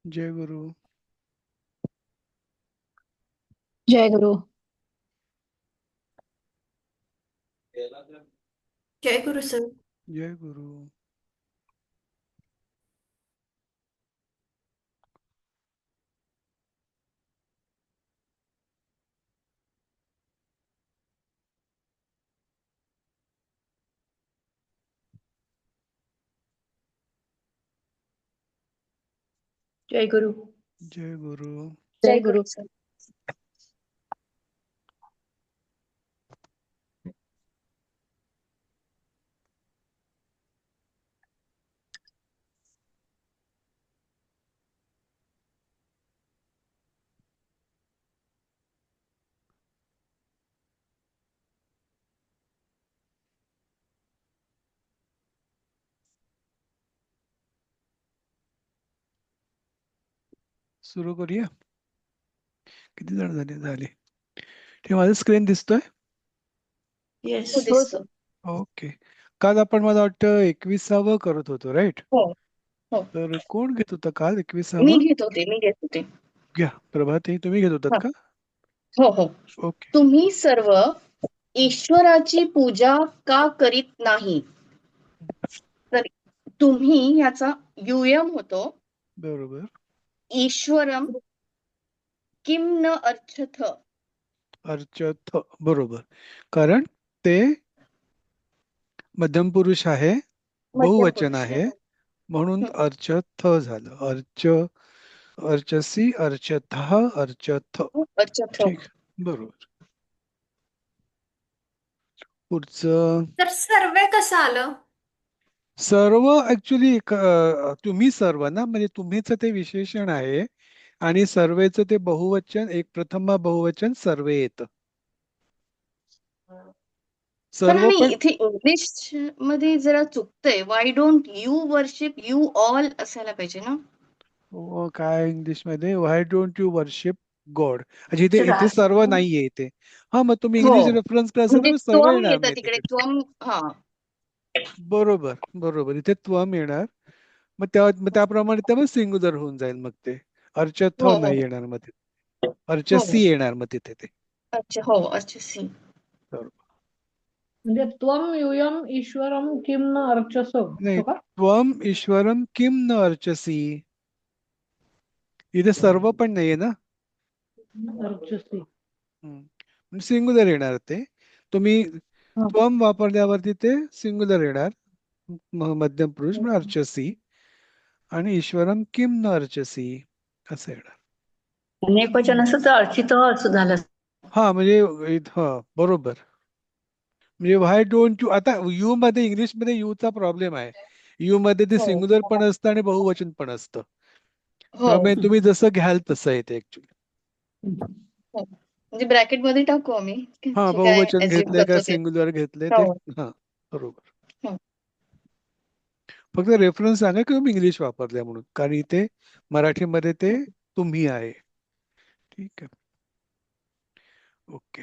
जय गुरु. जय गुरु. जय गुरु sir. जय गुरु. जय गुरु. जय गुरु. जय गुरु. सुरू करूया. किती जण झाले? ठीक, माझं स्क्रीन दिसतोय. येस. हो, दिसतो. ओके. काल आपण मला वाटतं 21वा करत होतो, राईट? हो हो. तर कोण घेत होता काल मी 21वा? घेत होते. घ्या प्रभाते, तुम्ही घेत होतात हा. का? हो हो. ओके. तुम्ही सर्व ईश्वराची पूजा का करीत नाही? तर तुम्ही ह्याचा युयम होतो बरोबर. ईश्वरम किम न अर्चथ. अर्चथ, बरोबर. कारण ते मध्यम पुरुष आहे, मध्यम बहुवचन पुरुष आहे. आहे, म्हणून हं. अर्चथ झालं. अर्चसी, अर्चथ, अर्चथ. अर्चथ. ठीक, बरोबर. पुढचं तर सर्वे कसं आलं? सर्व ऍक्च्युली तुम्ही सर्व ना, म्हणजे तुम्हीच ते विशेषण आहे आणि सर्वेचं ते बहुवचन, एक प्रथमा बहुवचन सर्वे येतं. पण सर्व आणि पण इथे इंग्लिश मध्ये जरा चुकतंय. Why don't you worship you all असायला पाहिजे ना. काय इंग्लिश मध्ये व्हाय डोंट यू वर्शिप गॉड. अच्छा, इथे सर इथे सर्व नाहीये इथे. हा, मग तुम्ही हो, इंग्लिश रेफरन्स केला असेल तर म्हणजे मग सर्व त्वम येणार येतं नाही तिकडे. तिकडे. त्वम. हा. बरोबर बरोबर, इथे त्वम येणार. मग त्याप्रमाणे ते मग सिंग्युलर होऊन जाईल. मग ते अर्चथ हो हो नाही येणार, मग तिथे हो. अर्चसी येणार मग तिथे ते. अच्छा. हो. अच्छा. सी. बरोबर. म्हणजे त्वम यूयम ईश्वरम किम न अर्चसो नाही, असं का? त्वम ईश्वरम किम न अर्चसी. इथे सर्व पण नाहीये ना. अर्चसी. सिंग्युलर येणार ते. तुम्ही हा. त्वम वापरल्यावरती ते सिंग्युलर येणार. मध्यम पुरुष म्हणजे अर्चसी, आणि ईश्वरम किम न अर्चसी असं येणार. एकवचन असं तर अर्चित असं झालं. हा, म्हणजे हा बरोबर. म्हणजे व्हाय डोंट यू, आता यू मध्ये इंग्लिश मध्ये यू चा प्रॉब्लेम आहे. यू मध्ये ते हो सिंग्युलर पण असतं आणि बहुवचन पण असतं. हो त्यामुळे तुम्ही जसं घ्याल तसं येते ऍक्च्युली. हो. म्हणजे ब्रॅकेट मध्ये टाकू आम्ही हा, जे काय बहुवचन अज्युम घेतलंय का करतो ते. सिंग्युलर घेतलंय ते. हो हा, बरोबर. हो. फक्त रेफरन्स सांगा की तुम्ही इंग्लिश वापरलंय म्हणून, कारण इथे मराठीमध्ये ते तुम्ही आहे. ठीक आहे, ओके.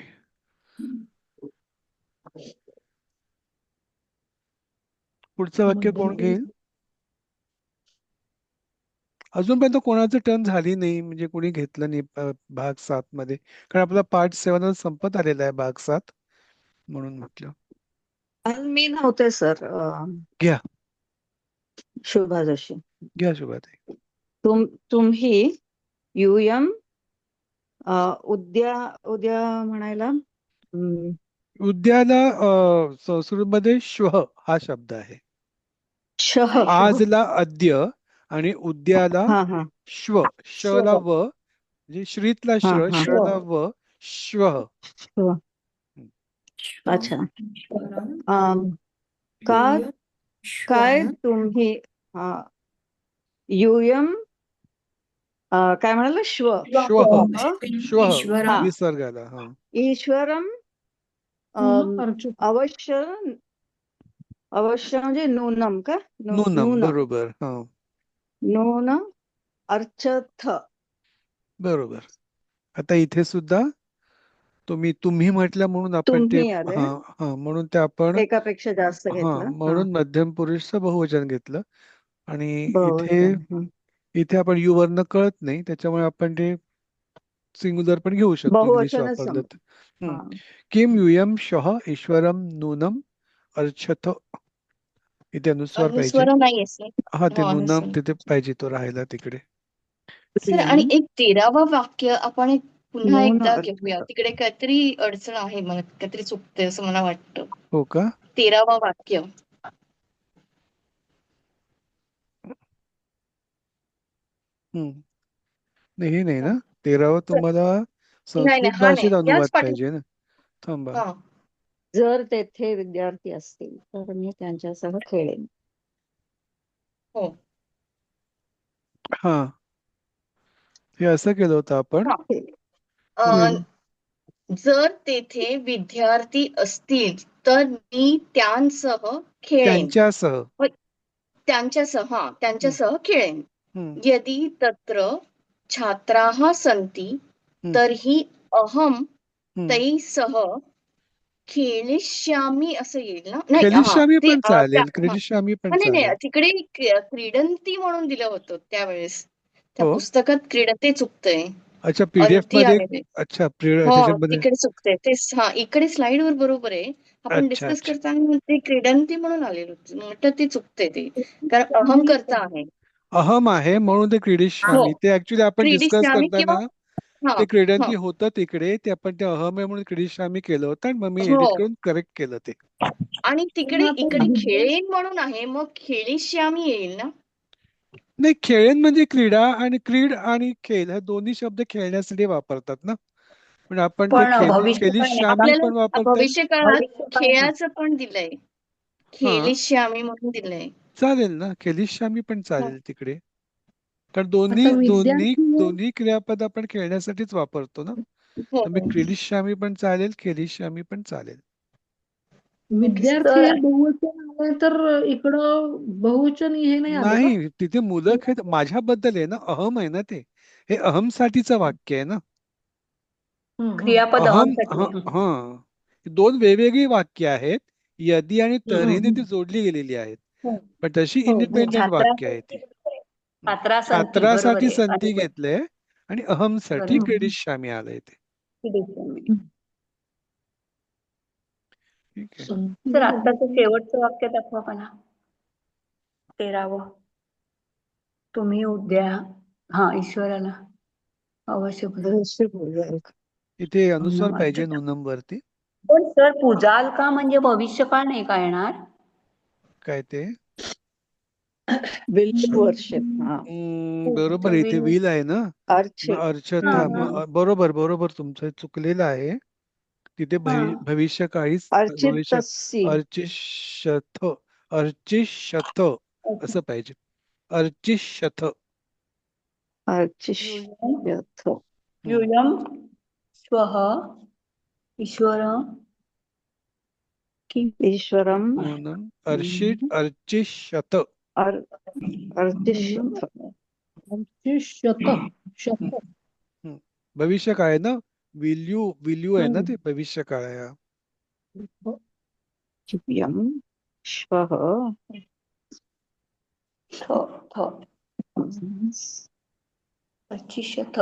पुढचं वाक्य कोण घेईल? अजूनपर्यंत कोणाचं टर्न झाली नाही, म्हणजे कोणी घेतलं नाही भाग 7 मध्ये. कारण आपला पार्ट 7 संपत आलेला आहे, भाग 7, म्हणून म्हटलं. काल मी नव्हते सर. घ्या शोभा जोशी. घ्या शुभाताई. तुम्ही यूयम उद्या उद्या म्हणायला उद्याला संस्कृतमध्ये श्वः हा शब्द आहे. शह. आजला अद्य आणि उद्याला हा हा श्व. शला श्वः. व, म्हणजे श्रीतला हा श्र, हा. शला व, श्वः. श्व. अच्छा. का काय तुम्ही यूयम काय म्हणाल? श्व. श्वः. श्वः ईश्वरा. विसर्गाला. हा, ईश्वरम अर्चित. अवश्य. अवश्य म्हणजे नूनम का? नूनम, नून. बरोबर. हा, नून अर्चथ. बरोबर. आता इथे सुद्धा तुम्ही म्हटलं म्हणून आपण ते, तुम्ही आले. हा हा, म्हणून ते आपण, एकापेक्षा जास्त हा, घेतलं. हा. म्हणून मध्यम पुरुषचं बहुवचन घेतलं. आणि इथे बहुवचन. इथे आपण यू वरनं कळत नाही, त्याच्यामुळे आपण ते सिंग्युलर पण घेऊ शकतो इंग्लिश बहुवचनच वापरलं जमत. तर. हा. किम यूयम श्वः ईश्वरम नूनम अर्चथ. इथे अनुस्वार पाहिजे. अनुस्वर नाही सर. हा, ते हो, नूनम अनुस्वर. तिथे पाहिजे, तो राहायला तिकडे. सर आणि एक 13वा वाक्य आपण एक पुन्हा नून एकदा अर्थ. घेऊया. तिकडे काहीतरी अडचण आहे, मला काहीतरी चुकतंय असं मला वाटतं. हो का? 13वा वाक्य. नाही, हे नाही ना 13वा, तुम्हाला नाही संस्कृत नाही, हा नाही, भाषेत अनुवाद याच पाठी. पाहिजे ना. थांबा. हा. जर तेथे विद्यार्थी असतील तर मी त्यांच्यासह खेळेन. हो. हा, हे असं केलं होतं आपण. हा. अं, जर तेथे विद्यार्थी असतील तर मी त्यांसह खेळेन. त्यांच्यासह. त्यांच्यासह खेळेन. हम्म, यदि तत्र छात्राः सन्ति हम्म, तर्हि अहं हम्म. तैः सह खेळिष्यामि असं येईल ना? नाही, हा, खेलिष्यामी ते पण चालेल, क्रीडिष्यामी पण नाही नाही, चालेल. तिकडे क्रीडंती म्हणून दिलं होतं त्यावेळेस. त्या हो, पुस्तकात क्रीडते चुकतंय. अच्छा, पीडीएफ अंती मध्ये. आहे ते. अच्छा, हो, त्याच्यामध्ये. तिकडे चुकतंय ते. हा, इकडे स्लाइड वर बरोबर आहे. आपण अच्छा, डिस्कस अच्छा. करताना ते क्रीडंती म्हणून आलेलं होतं. म्हटलं ते चुकतंय ते, कारण अहम करता आहे. अहम आहे म्हणून ते हो, क्रीडिष्यामी. ते ऍक्च्युली आपण डिस्कस क्रीडिष्यामी किंवा करताना हा ते हा क्रीडंती होतं तिकडे, ते आपण ते अहम आहे म्हणून क्रीडिष्यामी केलं होतं, आणि मग मी हो. एडिट करून करेक्ट केलं ते. आणि तिकडे इकडे खेळेन म्हणून आहे, मग खेळिष्यामी येईल ना? नाही, खेळेन म्हणजे क्रीडा, आणि क्रीड आणि खेळ हे दोन्ही शब्द खेळण्यासाठी वापरतात ना. पण आपण ते पण भविष्यकाळ नाही. खेलिष्यामी पण आपल्याला वापरतात. भविष्य काळात भविष्यकाळ नाही. खेळाचं पण दिलंय, हा, खेळिष्यामी म्हणून दिलंय. चालेल ना, खेलिष्यामी पण हो. चालेल तिकडे. कारण दोन्ही आता दोन्ही विद्यार्थी दोन्ही क्रियापद आपण खेळण्यासाठीच वापरतो ना. हो, तर मी हो. क्रीडिष्यामी पण चालेल, खेलिष्यामी पण चालेल. Okay sir. विद्यार्थी हे बहुवचन आलं तर इकडं बहुवचन हे नाही आलं का? नाही, तिथे मुलं खेळ माझ्याबद्दल आहे ना, अहम आहे ना ते. हे अहम साठीचं वाक्य आहे ना. क्रियापद अहम, अहमसाठी आहे. हा, दोन वेगवेगळी वाक्य आहेत. यदी आणि हम्म. तऱ्हेने ती जोडली गेलेली आहेत, हो, पण तशी हो, हो. इंडिपेंडेंट वाक्य आहे ती. छात्रासंती बरोबर छात्रासाठी आहे. संती आणि घेतलंय, आणि अहमसाठी बरोबर. क्रीडिष्यामी आलंय ते. ठीक आहे. सर आत्ताचं शेवटचं वाक्य दाखवा मला. 13वं. तुम्ही उद्या ईश्वराला अवश्य पूजा. इथे अनुस्वार नूनम पाहिजे अर्चता. नूनम वरती. पण सर पूजाल का म्हणजे भविष्यकाळ नाही का येणार? काय ते? Will worship. हा. बरोबर, इथे विल आहे ना. अर्चित. अर्चथा, बरोबर बरोबर, तुमचं चुकलेलं आहे. तिथे भविष्यकाळीच अर्चितस्य. अर्चिष्यथ, अर्चिष्यथ असं पाहिजे. अर्चिष्यथ. अर्चिष्यथ. यूयं श्वः ईश्वर किं ईश्वरम नूनम अर्चिष्यथ. अर्चिष्यथ. शत. भविष्यकाळ आहे ना. विल यू आहे ना, ते भविष्यकाळ आहे. यम श्वः अर्चिष्यथ.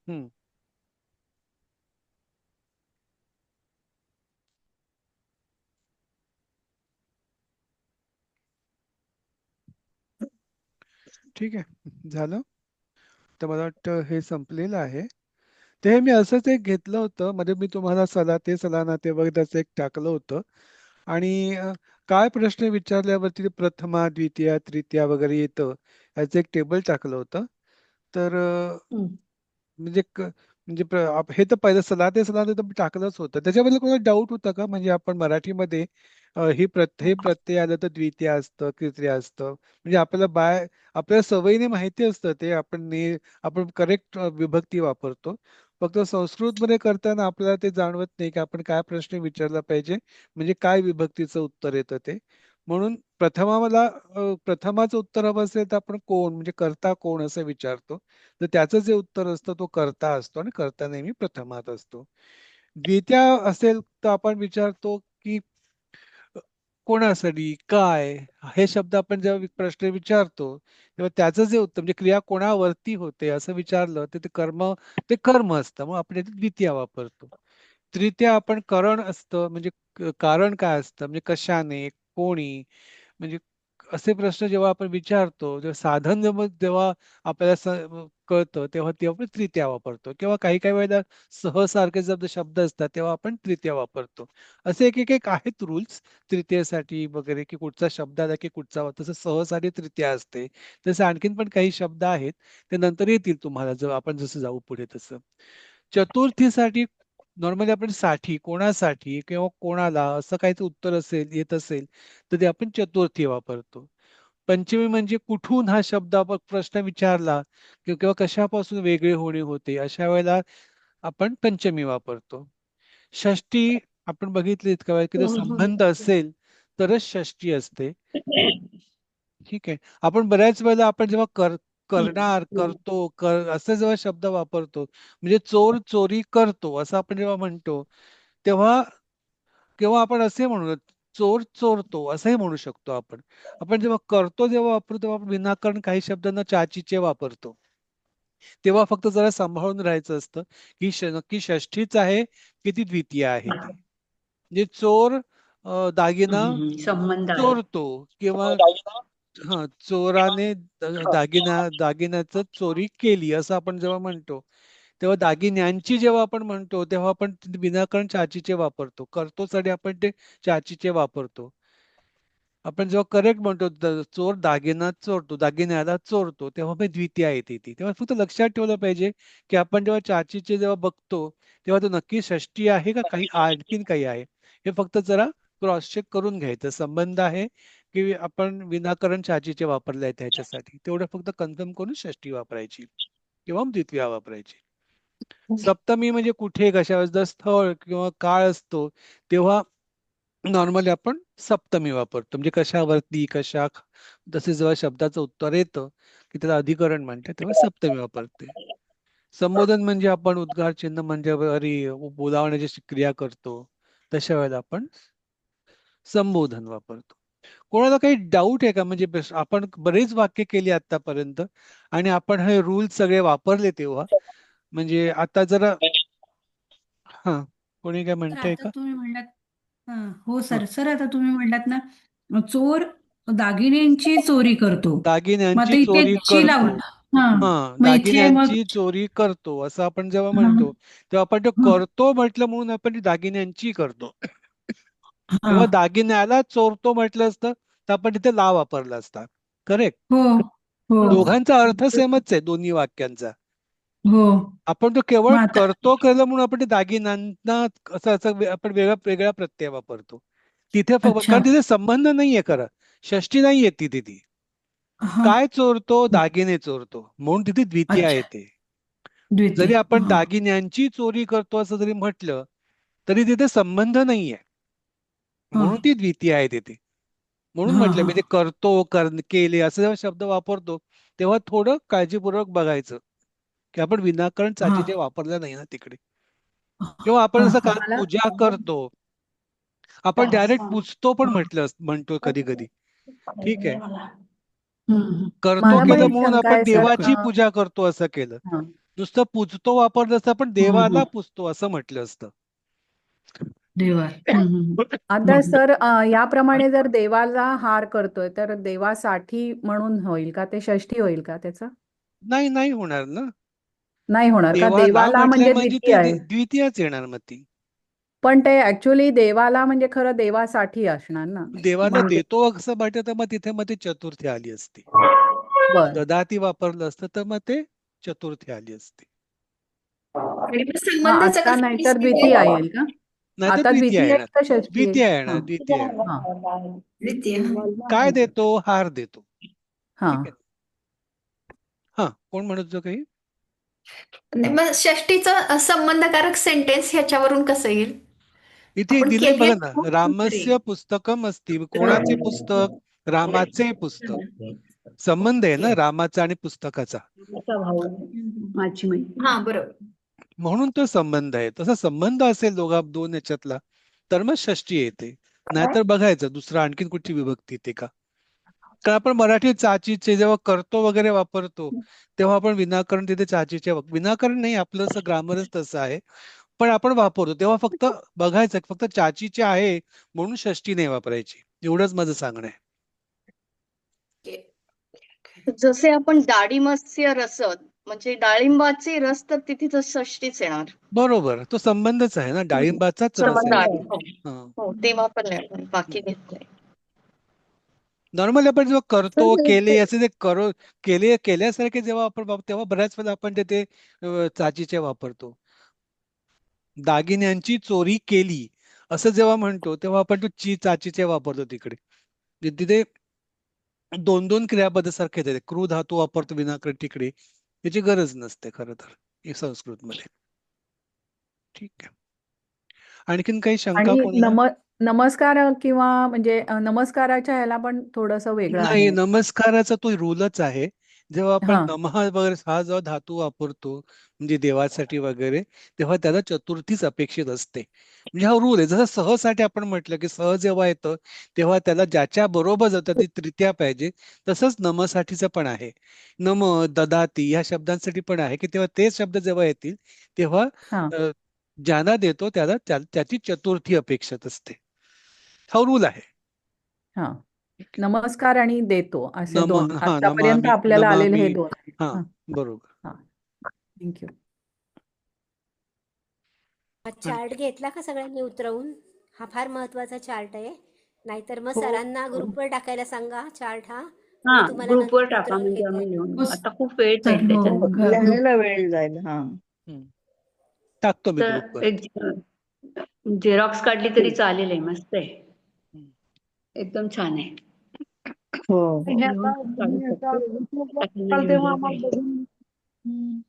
हम्म. ठीक आहे, झालं. तर मला वाटतं हे संपलेलं आहे. ते मी असंच एक घेतलं होतं, मध्ये मी तुम्हाला सला नाते वगैरे त्याचं एक टाकलं होतं. आणि काय प्रश्न विचारल्यावरती ते प्रथमा, द्वितीया, तृतीया वगैरे येतं, याचं एक टेबल टाकलं होतं. तर म्हणजे हे तर पहिलं सला ते तर टाकलंच होतं. त्याच्याबद्दल कोणाला डाऊट होता का? म्हणजे आपण मराठीमध्ये हे प्रत्यय आलं तर द्वितीय असतं, तृतीय असतं, म्हणजे आपल्याला सवयीने माहिती असतं ते, आपण करेक्ट विभक्ती वापरतो. फक्त संस्कृतमध्ये करताना आपल्याला ते जाणवत नाही की आपण काय प्रश्न विचारला पाहिजे, म्हणजे काय विभक्तीचं उत्तर येतं ते. म्हणून प्रथमाचं उत्तर हवं असेल तर आपण कोण, म्हणजे कर्ता कोण असं विचारतो. तर त्याचं जे उत्तर असतं तो कर्ता असतो, आणि कर्ता नेहमी प्रथमात असतो. द्वितीय असेल तर आपण विचारतो की कोणासाठी, काय, हे शब्द आपण जेव्हा प्रश्न विचारतो तेव्हा त्याचं जे उत्तर म्हणजे क्रिया कोणावरती होते असं विचारलं तर ते कर्म असतं, मग आपण याच्यात द्वितीया वापरतो. तृतीया आपण करण असतं, म्हणजे कारण काय असतं, म्हणजे कशाने, कोणी, म्हणजे असे प्रश्न जेव्हा आपण विचारतो तेव्हा साधन जेव्हा आपल्याला कळतं तेव्हा ते आपण तृतीया वापरतो, किंवा काही काही वेळेला सहसारखे शब्द असतात तेव्हा आपण तृतीया वापरतो. असे एक एक एक आहेत रूल्स तृतीयेसाठी वगैरे, की कुठचा शब्द आला की कुठचा, तसं सहसारी तृतीया असते. तसे आणखीन पण काही शब्द आहेत, ते नंतर येतील तुम्हाला जर आपण जसं जाऊ पुढे तसं. चतुर्थीसाठी नॉर्मली आपण साठी, कोणासाठी किंवा कोणाला असं काहीच उत्तर येत असेल तर ते आपण चतुर्थी वापरतो. पंचमी म्हणजे कुठून हा शब्द आपण प्रश्न विचारला किंवा कशापासून वेगळे होणे होते, अशा वेळेला आपण पंचमी वापरतो. षष्टी आपण बघितली इतका वेळ की तो संबंध असेल तरच षष्टी असते. ठीक आहे. आपण बऱ्याच वेळेला आपण जेव्हा करणार, करतो, असं जेव्हा शब्द वापरतो, म्हणजे चोर चोरी करतो असं आपण जेव्हा म्हणतो तेव्हा, किंवा आपण असे म्हणू चोर चोरतो असंही म्हणू शकतो आपण. आपण जेव्हा करतो जेव्हा वापरतो तेव्हा आपण विनाकारण काही शब्दांना चाचीचे वापरतो. तेव्हा फक्त जरा सांभाळून राहायचं असतं की नक्की षष्ठीच आहे की ती द्वितीय आहे ती. म्हणजे चोर दागिना संबंध आहे. चोरतो, किंवा चोराने दागिन्याचं चोरी केली असं आपण जेव्हा म्हणतो तेव्हा दागिन्यांची जेव्हा आपण म्हणतो तेव्हा आपण विनाकारण चाचीचे वापरतो. करतोसाठी आपण ते चाचीचे वापरतो. आपण जेव्हा करेक्ट म्हणतो चोर दागिना चोरतो, दागिन्याला चोरतो, तेव्हा पण द्वितीया येते ती. तेव्हा फक्त लक्षात ठेवलं पाहिजे की आपण जेव्हा चाचीचे जेव्हा बघतो तेव्हा तो नक्की षष्टी आहे का काही आणखीन काही आहे, हे फक्त जरा क्रॉस चेक करून घ्यायचं. संबंध आहे की आपण विनाकारण चाचीचे वापरले आहेत त्याच्यासाठी, तेवढं फक्त कन्फर्म करून षष्टी वापरायची किंवा द्वितीया वापरायची. सप्तमी म्हणजे कुठे कशा जर स्थळ किंवा काळ असतो तेव्हा नॉर्मली आपण सप्तमी वापरतो, म्हणजे कशावरती कशा, तसे जेव्हा शब्दाचं उत्तर येतं की त्याला अधिकरण म्हणतात तेव्हा सप्तमी वापरते. संबोधन म्हणजे आपण उद्गार चिन्ह म्हणजे बोलावण्याची क्रिया करतो तशा वेळेला आपण संबोधन वापरतो. कोणाला काही डाऊट आहे का, म्हणजे आपण बरेच वाक्य केली आतापर्यंत आणि आपण हे रूल सगळे वापरले तेव्हा, म्हणजे आता जरा हा कोणी काय सर म्हणतंय आता का? तुम्ही म्हणलात हो हा. सर आता तुम्ही म्हणलात ना चोर दागिन्यांची चोरी करतो. मग दागिन्यांची ते इथे चोरी ची करतो. लावून हा हा, मग इथे मग दागिन्यांची चोरी करतो असं आपण जेव्हा हा म्हणतो तेव्हा आपण ते हा करतो म्हटलं म्हणून आपण ती दागिन्यांची करतो. हा तेव्हा दागिन्याला चोरतो म्हटलं असतं तर आपण तिथे ला वापरला असता. करेक्ट. हो हो दोघांचा अर्थ सेमच आहे दोन्ही वाक्यांचा. हो आपण तो केवळ मग आता करतो केलं म्हणून आपण ते दागिन्यांना असं असं आपण वेगळा वेगळा प्रत्यय वापरतो तिथे. अच्छा कारण तिथे संबंध नाहीये खरं, षष्टी नाहीये तिथे ती. हा काय चोरतो, दागिने चोरतो, म्हणून तिथे द्वितीया अच्छा येते. द्वितीय जरी आपण हा दागिन्यांची चोरी करतो असं जरी म्हटलं तरी तिथे संबंध नाहीये, हा म्हणून ती द्वितीया आहे तिथे. म्हणून हा म्हटलं हा मी ते करतो केले असं जेव्हा शब्द वापरतो तेव्हा थोडं काळजीपूर्वक बघायचं की आपण विनाकारण हा चाचीचे वापरलं नाही ना तिकडे. किंवा आपण हा जसं हा काल पूजा करतो, आपण डायरेक्ट पूजतो पण म्हणतो कधी कधी. ठीक आहे. करतो मला पण केलं एक म्हणून शंका आपण आहे सर. देवाची पूजा करतो असं केलं. हा. नुसतं पूजतो वापरलं असतं, आपण देवाला हम्म. पूजतो असं म्हटलं असतं. देवा आता सर याप्रमाणे जर देवाला हार करतोय तर देवासाठी म्हणून होईल का, ते षष्ठी होईल का त्याचं? नाही, नाही होणार ना. नाही होणार का, देवाला देवाला म्हटलं म्हणजे म्हणजे द्वितीय ते आहे. द्वितीयच येणार मग ती. पण ते ऍक्च्युली देवाला म्हणजे खरं देवासाठी असणार ना. देवाला म्हणजे देतो असं वाटत तर मग तिथे मग ते चतुर्थी आली असती. बर. ददाती वापरलं असतं तर मग ते चतुर्थी आली असती. आणि मग हा, संबंधाचा आता कसा नाहीतर द्वितीय येईल का? नाही तर आता द्वितीय द्वितीय येणार. येईल का षष्ठी येईल? द्वितीय हा येणार, द्वितीय येणार. हा द्वितीय काय देतो, हार देतो. हा. ठीक आहे. हा, कोण म्हणत होतं काही? नाही, मग षष्टीचं संबंधकारक सेंटेन्स ह्याच्यावरून कसं येईल? इथे आपण दिलंय केले बघा ना, रामस्य पुस्तकम अस्ति. कोणाचे पुस्तक? रामाचे पुस्तक. संबंध आहे ना रामाचा आणि पुस्तकाचा, माझी माहिती. हा बरोबर. म्हणून तो संबंध आहे. तसा संबंध असेल दोन याच्यातला तर मग षष्टी येते. नाहीतर बघायचं दुसरं आणखीन कुठची विभक्ती येते का. कारण आपण मराठी चाचीचे जेव्हा करतो वगैरे वापरतो तेव्हा आपण विनाकारण तिथे चाचीचे विनाकारण नाही, आपलं असं ग्रामरच तसं आहे, पण आपण वापरतो तेव्हा फक्त बघायचं फक्त चाचीचे आहे म्हणून षष्टी नाही वापरायची, एवढंच माझं सांगणं आहे. जसे आपण डाळिंबाचे रस म्हणजे डाळिंबाचे रस तर तिथे तर षष्टीच येणार. बरोबर, तो संबंधच आहे ना, डाळिंबाचाच रस संबंध आहे. आहे. हा. हो ते वापरले आपण, बाकी घेतलंय. नॉर्मली आपण जेव्हा करतो केले असे जे करो केल्यासारखे जेव्हा आपण तेव्हा बऱ्याच वेळा आपण ते चाचीचे वापरतो. दागिन्यांची चोरी केली असं जेव्हा म्हणतो तेव्हा आपण तो चाचीचे वापरतो तिकडे. तिथे दोन दोन क्रियापद सारखे येते, क्रू धातू वापरतो विनाकारण तिकडे, याची गरज नसते खरं तर संस्कृत मध्ये. ठीक आहे, आणखीन काही शंका आणि कोणाला? नमस्कार किंवा म्हणजे नमस्काराच्या ह्याला पण थोडंसं वेगळं नाही, आहे. नमस्काराचा तो रूलच आहे. जेव्हा आपण हा नमः वगैरे हा जो धातू वापरतो म्हणजे देवासाठी वगैरे, तेव्हा त्याला चतुर्थीच अपेक्षित असते. म्हणजे हा रूल आहे. जसं सहसाठी आपण म्हटलं की सह जेव्हा येतं तेव्हा त्याला ज्याच्या बरोबर जातं ती तृतीया पाहिजे, तसंच नमसाठीचं पण आहे. नम, ददाती या शब्दांसाठी पण आहे की तेव्हा ते शब्द जेव्हा येतील तेव्हा हा ज्यांना देतो त्याला त्याची चतुर्थी अपेक्षित असते. हा रूल आहे. हा नमस्कार आणि देतो असे नम दोन हा आतापर्यंत आपल्याला आलेले हे दोन आहेत. हा हा बरोबर. हा थँक्यू. हा चार्ट घेतला का सगळ्यांनी उतरवून? हा फार महत्वाचा चार्ट आहे. नाहीतर मग हो. सरांना ग्रुपवर टाकायला सांगा चार्ट हा. हा म्हणजे तुम्हाला ग्रुपवर नंतर टाका उतरवून म्हणजे घेता आम्ही येईल. लिहून, आता खूप वेळ तर जाईल त्याच्यात. हो लिहायला वेळ जाईल. हा टाकतो मी तर ग्रुपवर. एक झेरॉक्स काढली तरी चालेल, आहे मस्त आहे, एकदम छान आहे. हो लिहून काढू शकतो. टाकायला तेव्हा user आम्हाला पाहिजे. बघून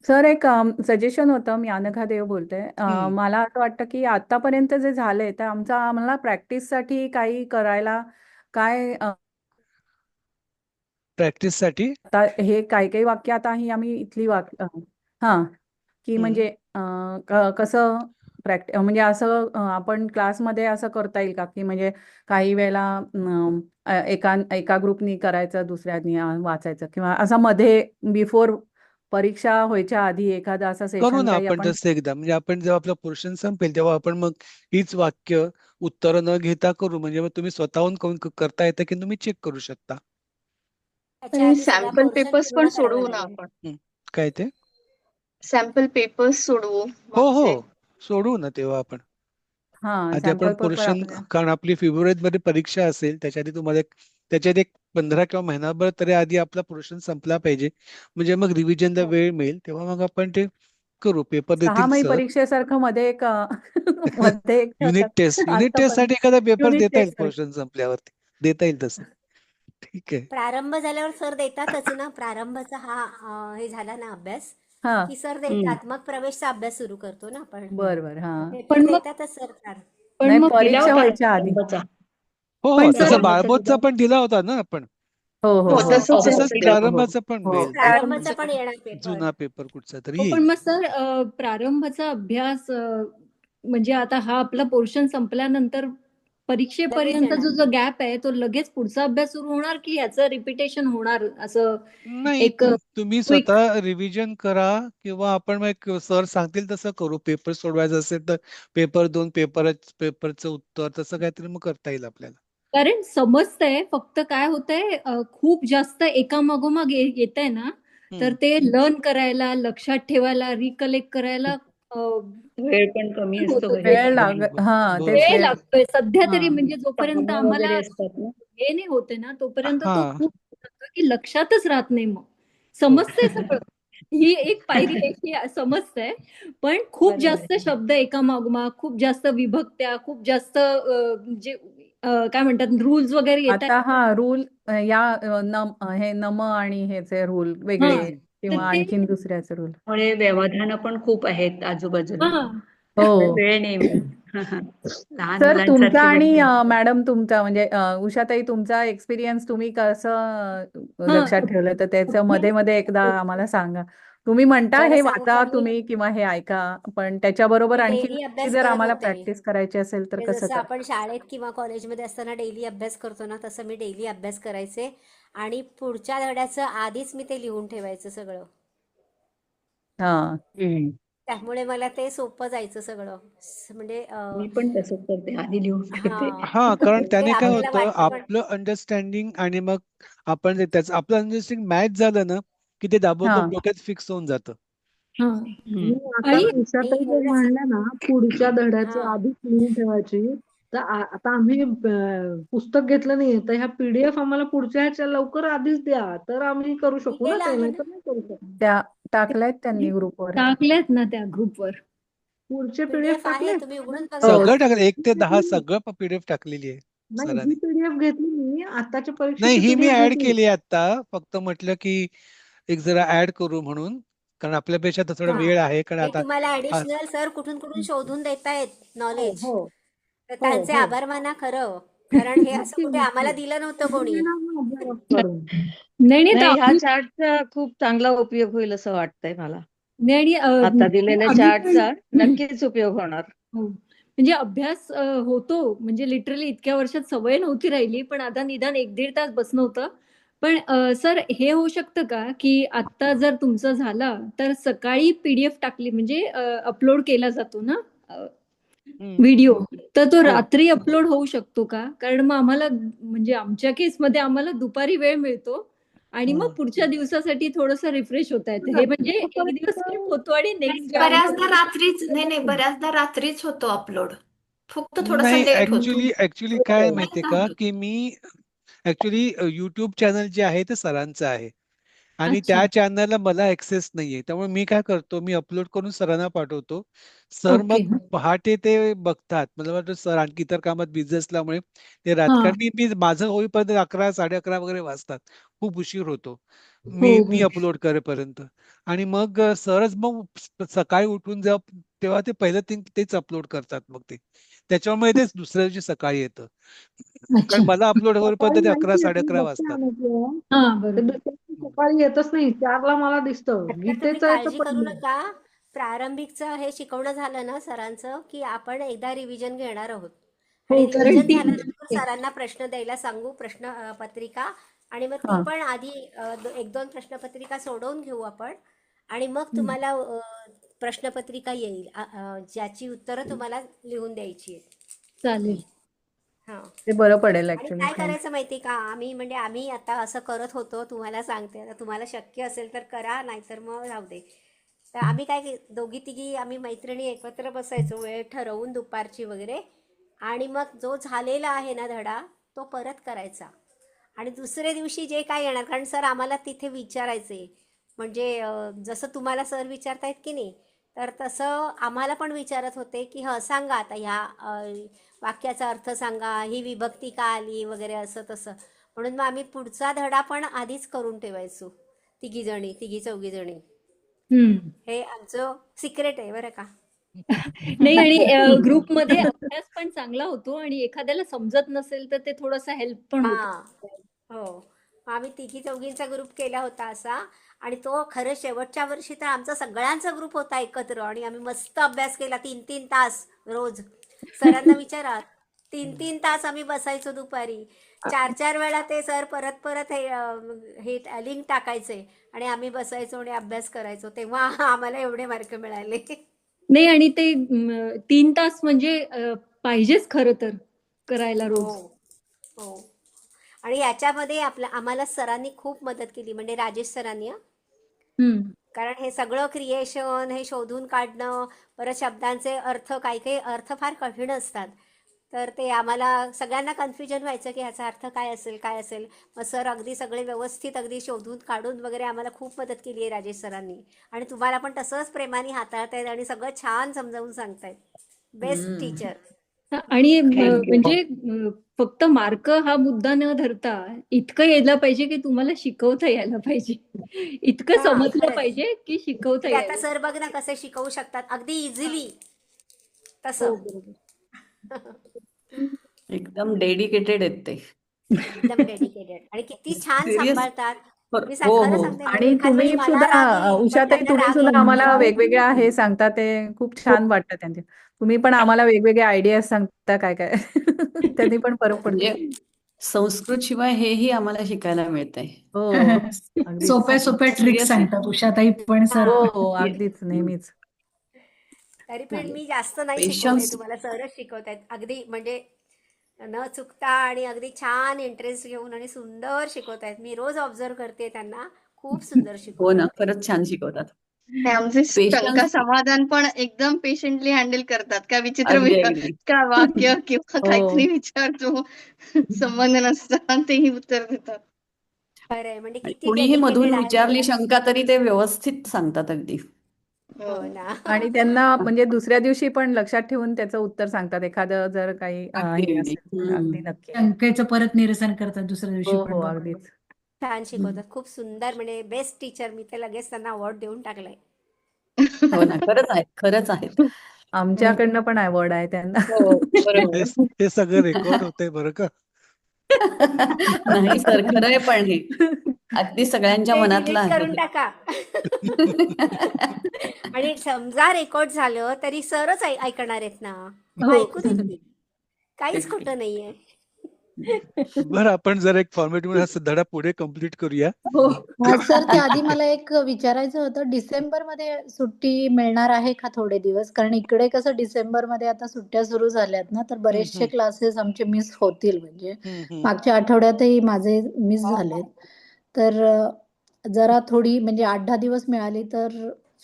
सर एक सजेशन होतं, मी अनघा देव बोलते. हम्म. मला असं वाटतं की आतापर्यंत जे झालंय तर आम्हाला प्रॅक्टिससाठी काही करायला काय प्रॅक्टिससाठी आता हे काही काही वाक्य आता ही आम्ही इथली वाक्य हा की म्हणजे कसं म्हणजे असं आपण क्लासमध्ये असं करता येईल का की म्हणजे काही वेळेला एका ग्रुपनी करायचं, दुसऱ्यानी वाचायचं, किंवा असं मध्ये बिफोर परीक्षा व्हायच्या आधी एखादा असा करू सेशन ना काही आपण आपण. तसं एकदा, म्हणजे आपण जेव्हा आपलं पोर्शन संपेल तेव्हा आपण मग हीच वाक्य उत्तर न घेता करू, म्हणजे मग तुम्ही स्वतःहून करता येतं की तुम्ही चेक करू शकता. त्याच्या आधी सगळा सॅम्पल पोर्शन पेपर्स पूर्ण पण करावा सोडवू ना लागेल. आपण. काय ते? सॅम्पल पेपर्स सोडवू हो मागचे. सोडवू ना तेव्हा आपण. हा आधी आपण सॅम्पल पेपर पोर्शन, आपल्या कारण आपली फेब्रुवारीमध्ये परीक्षा असेल त्याच्या आधी तुम्हाला त्याच्यात एक 15 किंवा महिनाभर तरी आधी आपला पोर्शन संपला पाहिजे, म्हणजे मग रिव्हिजनला वेळ मिळेल तेव्हा मग आपण ते करू. पेपर देतील 6 सर. परीक्षेसारखं मध्ये एक मध्ये एक युनिट टेस्ट आतापर्यंत साठी एखादा पेपर युनिट देता येईल, टेस्ट. पोर्शन संपल्यावरती देता येईल तसं. ठीक आहे. प्रारंभ झाल्यावर सर देतातच ना, प्रारंभाचा हे झाला ना अभ्यास हा की सर देतात, मग प्रवेशचा अभ्यास सुरू करतो ना आपण. बरोबर. हा पेपर पण मग देतातच सर फार. नाही, दिला परीक्षा होता व्हायच्या आधी. प्रारंभाचा. हो सर तसं बाळबोधचा पण दिला होता ना आपण. हो हो हो हो तसंच तसंच आहे. प्रारंभाचा पण हो मिळेल, प्रारंभाचा पण येणार पेपर. जुना पेपर कुठचा तरी हो पण येईल. मग सर प्रारंभाचा अभ्यास म्हणजे आता हा आपला पोर्शन संपल्यानंतर परीक्षेपर्यंत लगेच जो गॅप आहे तो लगेच पुढचा अभ्यास सुरू होणार की ह्याचं रिपिटेशन होणार असं नाही, एक तुम्ही क्विक. स्वतः रिव्हिजन करा किंवा आपण मग सर सांगतील तसं करू. पेपर सोडवायचं असेल तर पेपर 2 पेपरचं उत्तर तसं काहीतरी मग करता येईल आपल्याला. कारण समजतंय, फक्त काय होतंय खूप जास्त एकामागोमाग येत आहे ना, तर ते लर्न करायला, लक्षात ठेवायला, रिकलेक्ट करायला वेळ पण कमी असतो होतो. घरी. हा तेच वेळ ते. लागतोय सध्या हा. तरी, म्हणजे जोपर्यंत कामं आम्हाला वगैरे असतात ना. हे नाही होते ना तोपर्यंत तो हा खूप जातो की लक्षातच राहत नाही. मग समजतंय सगळं, ही एक पायरी आहे की समजतंय, पण खूप बरोबर. जास्त शब्द एकामागोमाग, खूप जास्त विभक्त्या, खूप जास्त म्हणजे काय म्हणतात रूल्स वगैरे येत आता हा रूल या हे नम आणि ह्याचे रूल वेगळे तर किंवा ते आणखीन दुसऱ्याचे रूल. त्यामुळे व्यवधानं पण खूप आहेत आजूबाजूला. हा हो वेळ नाही मिळत. लहान सर तुमचा मुलांसारखे आणि बनले. मॅडम तुमचा म्हणजे उषाताई तुमचा एक्सपिरियन्स तुम्ही कसं हा लक्षात ठेवलं तर त्याचं मध्ये मध्ये एकदा आम्हाला सांगा. तुम्ही म्हणता बरं हे सांगू वाचा का मी तुम्ही किंवा हे ऐका, पण त्याच्याबरोबर मी आणखी डेली अभ्यास जर करत आम्हाला होते. प्रॅक्टिस करायची असेल तर ते कसं जसं आपण करता? शाळेत किंवा कॉलेजमध्ये असताना डेली अभ्यास करतो ना, तसं मी डेली अभ्यास करायचे आणि पुढच्या धड्याचं आधीच मी ते लिहून ठेवायचं सगळं. हा. त्यामुळे मला ते सोपं जायचं सगळं. म्हणजे मी पण तसंच करते, आधी लिहून ठेवते. हा, कारण ते त्याने काय आपल्याला होतं, वाटतं पण आपलं अंडरस्टँडिंग आणि मग आपण त्याचं आपलं अंडरस्टँडिंग मॅच झालं ना, की ते हा. दाबोदब डोक्यात फिक्स होऊन जातं. हा हम्म. मी आता आणि उषाताई आणि जे एवढंच म्हणल्या ना पुढच्या धड्याचे हा आधीच लिहून ठेवायची, तर आता आम्ही पुस्तक घेतलं नाही तर ह्या PDF आम्हाला पुढच्या ह्याच्या लवकर आधीच द्या, तर आम्ही करू शकू ना दिलेलं ते, आहे नाही ना, तर नाही करू शकत. त्या टाकल्यात त्यांनी ग्रुपवर. टाकल्यात ना त्या ग्रुपवर. पुढचे PDF PDF आहे, टाकले. तुम्ही उघडून बघा हो. ना. सगळं टाकलं 1 ते 10 सगळं PDF टाकलेली आहे नाही, सरांनी. ही PDF घेतली मी आताच्या नाही, परीक्षेची ही मी PDF ऍड घेतली. केली आहे आता. फक्त म्हटलं की एक जरा ऍड करू म्हणून, कारण आपल्यापेक्षा तर थोडा हा वेळ आहे, कारण हे आता तुम्हाला हा ऍडिशनल सर कुठून कुठून शोधून देतायत हो नॉलेज, हो तर हो त्यांचे हो आभार माना खरं. कारण हे असं नक्की कुठे आम्हाला नक्की दिलं नव्हतं उद्या कोणी. येणार ना अभ्यास करून. नाही नाही तर नाही, ह्या आम्ही चार्टचा खूप चांगला उपयोग होईल असं वाटतंय मला. नाही आणि आता दिलेल्या आम्ही पण चार्टचा नक्कीच उपयोग होणार. हो. म्हणजे अभ्यास होतो, म्हणजे लिटरली इतक्या वर्षात सवय नव्हती राहिली, पण आता निदान 1-1.5 तास बसणं होतं. पण सर हे होऊ शकतं का, की आता जर तुमचं झालं, तर सकाळी PDF टाकली म्हणजे अपलोड केला जातो ना व्हिडिओ, तर तो हो. रात्री अपलोड होऊ शकतो का? कारण मग आम्हाला म्हणजे आमच्या केसमध्ये आम्हाला दुपारी वेळ मिळतो आणि मग पुढच्या दिवसासाठी थोडंसं रिफ्रेश होता येतं. हे म्हणजे एक दिवस स्किप होतो आणि नेक्स्ट डे बऱ्याचदा रात्रीच नाही बऱ्याचदा रात्रीच होतो अपलोड. फक्त थोडासा नाही, लेट होतो. ऍक्च्युली काय माहितीये मला का, होतो. की मी ऍक्च्युली YouTube चॅनल जे आहे ते सरांचं आहे आणि अच्छा. त्या चॅनलला मला ऍक्सेस नाहीये. त्यामुळे मी काय करतो, मी अपलोड करून सरांना पाठवतो. Sir okay. मग पहाटे ते बघतात. मला वाटतं सर आणखी इतर कामात बिझी असल्यामुळे ते हा. कारण मी मी माझं होईपर्यंत 11, 11:30 वगैरे वाजतात. खूप उशीर होतो हो मी हो. अपलोड करेपर्यंत. आणि मग सरच मग सकाळी उठून जेव्हा तेव्हा ते पहिलं तेच अपलोड करतात मग ते. त्याच्यामुळे तेच दुसऱ्या दिवशी सकाळी येतं. अच्छा. कारण मला अपलोड होईपर्यंत सकाळी ते नाहीच 11, येत, मी 11:30 बघते वाजतात. अनुप्रिया. हा ते बरोबर. दुसऱ्या दिवशी सकाळी येतच नाही, 4ला मला दिसतं. आता तुम्ही गीतेचं येतं काळजी करू पहिलं. नका. प्रारंभिकचं हे शिकवणं झालं ना सरांचं, की आपण एकदा रिव्हिजन घेणार आहोत हो आणि कारण रिव्हिजन ती झाल्यानंतर सरांना प्रश्न द्यायला सांगू, प्रश्न पत्रिका, आणि मग ती हा. पण आधी 1-2 प्रश्नपत्रिका सोडवून घेऊ आपण आणि मग तुम्हाला प्रश्नपत्रिका येईल ज्याची उत्तरं तुम्हाला लिहून द्यायची आहेत. चालेल. हा. ते बरं पडेल आणि ऍक्च्युली. काय करायचं माहिती का, आम्ही आता असं करत होतो, तुम्हाला सांगते. आता तुम्हाला शक्य असेल तर करा, नाहीतर मग राहू दे. तर आम्ही दोघी तिघी आम्ही मैत्रिणी एकत्र बसायचो वेळ ठरवून दुपारची वगैरे, आणि मग जो झालेला आहे ना धडा तो परत करायचा आणि दुसऱ्या दिवशी जे काय येणार, कारण सर आम्हाला तिथे विचारायचे, म्हणजे जसं तुम्हाला सर विचारतायत की नाही, तर तसं आम्हाला पण विचारत होते की सांगा आता ह्या वाक्याचा अर्थ सांगा, ही विभक्ती का आली वगैरे, असं तसं. म्हणून मग आम्ही पुढचा धडा पण आधीच करून ठेवायचो, तिघी चौघी जणी. हे आमचं सिक्रेट आहे बरं का. नाही आणि ग्रुपमध्ये अभ्यास पण चांगला होतो आणि एखाद्याला समजत नसेल तर ते थोडंसं हेल्प पण होतं. हो, आम्ही तिघी चौघींचा ग्रुप केला होता असा, आणि तो खरं शेवटच्या वर्षी तर आमचा सगळ्यांचा ग्रुप होता एकत्र आणि आम्ही मस्त अभ्यास केला 3-3 तास रोज. सरांना विचारा, 3-3 तास आम्ही बसायचो दुपारी. 4-4 वेळा ते सर परत हे लिंक टाकायचे आणि आम्ही बसायचो आणि अभ्यास करायचो. तेव्हा आम्हाला एवढे मार्क मिळाले. नाही आणि ते 3 तास म्हणजे पाहिजेच खरं तर करायला रोज. हो. आणि याच्यामध्ये आम्हाला सरांनी खूप मदत केली, म्हणजे राजेश सरांनी. कारण हे सगळं क्रिएशन, हे शोधून काढणं, परत शब्दांचे अर्थ, काही अर्थ फार कठीण असतात, तर ते आम्हाला सगळ्यांना कन्फ्युजन व्हायचं की ह्याचा अर्थ काय असेल. मग सर अगदी सगळे व्यवस्थित अगदी शोधून काढून वगैरे आम्हाला खूप मदत केली आहे राजेश सरांनी. आणि तुम्हाला पण तसंच प्रेमाने हाताळतायत आणि सगळं छान समजावून सांगतायत. Best teacher. आणि म्हणजे फक्त मार्क हा मुद्दा न धरता इतकं यायला पाहिजे की तुम्हाला शिकवता यायला पाहिजे, इतकं समजलं पाहिजे की शिकवता आता यायला. सर बघ ना कसे शिकवू शकतात अगदी इझिली हो तसं. बरोबर. एकदम डेडिकेटेड आहेत ते. एकदम डेडिकेटेड आणि किती छान सिरियस. सांभाळतात. मी हो खरं हो सांगते म्हणजे आणि एखाद वेळी तुम्ही मला सुद्धा राग येईल पण उषाताई त्यांना तुम्ही राग सुद्धा येत आम्हाला नाही. वेगवेगळ्या हे सांगता ते खूप छान वाटतं त्यांचे. तुम्ही पण आम्हाला वेगवेगळे आयडियाज सांगता काय काय त्यांनी पण फरक पडतो. म्हणजे संस्कृत शिवाय हेही आम्हाला शिकायला मिळतंय. हो अगदीच. सोप्या सोप्या ट्रिक्स सिरियसली. सांगतात उषाताई पण सर. हो हो अगदीच नेहमीच. तरी पण नाही मी जास्त नाही शिकवते पेशन्स. तुम्हाला सरच शिकवतायत अगदी म्हणजे न चुकता आणि अगदी छान इंटरेस्ट घेऊन आणि सुंदर शिकवतायत. मी रोज ऑब्झर्व करते त्यांना खूप सुंदर हो शिकवतात ना, ते. खरंच छान शिकवतात. आणि आमचे शंका पेशन्स. समाधान पण एकदम पेशंटली हँडल करतात. काय विचित्र अगदी अगदी. का वाक्य किंवा हो काहीतरी विचारतो संबंध नसताना तेही उत्तर देतात. खरंय म्हणजे आणि किती कुणीही मधून डेडिकेटेड आहे विचारली बघा. शंका तरी ते व्यवस्थित सांगतात अगदी. हो ना. आणि त्यांना म्हणजे दुसऱ्या दिवशी पण लक्षात ठेवून त्याचं उत्तर सांगतात. एखादं जर काही अगदी हे अगदी. असेल तर अगदी नक्की. शंकेचं परत निरसन करतात दुसऱ्या दिवशी हो पण हो बघा. अगदीच. छान शिकवतात. खूप सुंदर म्हणजे बेस्ट टीचर. मी तर लगेच त्यांना अवॉर्ड देऊन टाकलाय. हो ना, खरंच आहेत, खरंच आहेत. आमच्याकडनं पण अवॉर्ड आहे त्यांना. हो हे बरोबर. हे सगळं रेकॉर्ड होतंय बरं का. नाही सर, खरं आहे पण हे अगदी सगळ्यांच्या ते मनातलं डिलीट आहे करून हे. टाका. आणि समजा रेकॉर्ड झालं तरी सरच ऐकणार आहेत ना. मग हो. ऐकू देत की. काहीच तेच की. खोटं नाहीये. बरं आपण जर एक फॉर्मॅट मध्ये हा धडा पुढे कम्प्लीट करूया. हो. सर त्याआधी मला एक विचारायचं होतं, डिसेंबरमध्ये सुट्टी मिळणार आहे का थोडे दिवस? कारण इकडे कसं डिसेंबरमध्ये आता सुट्ट्या सुरू झाल्यात ना, तर बरेचसे क्लासेस आमचे मिस होतील. म्हणजे मागच्या आठवड्यातही माझे मिस झालेत. तर जरा थोडी म्हणजे 8-10 दिवस मिळाली तर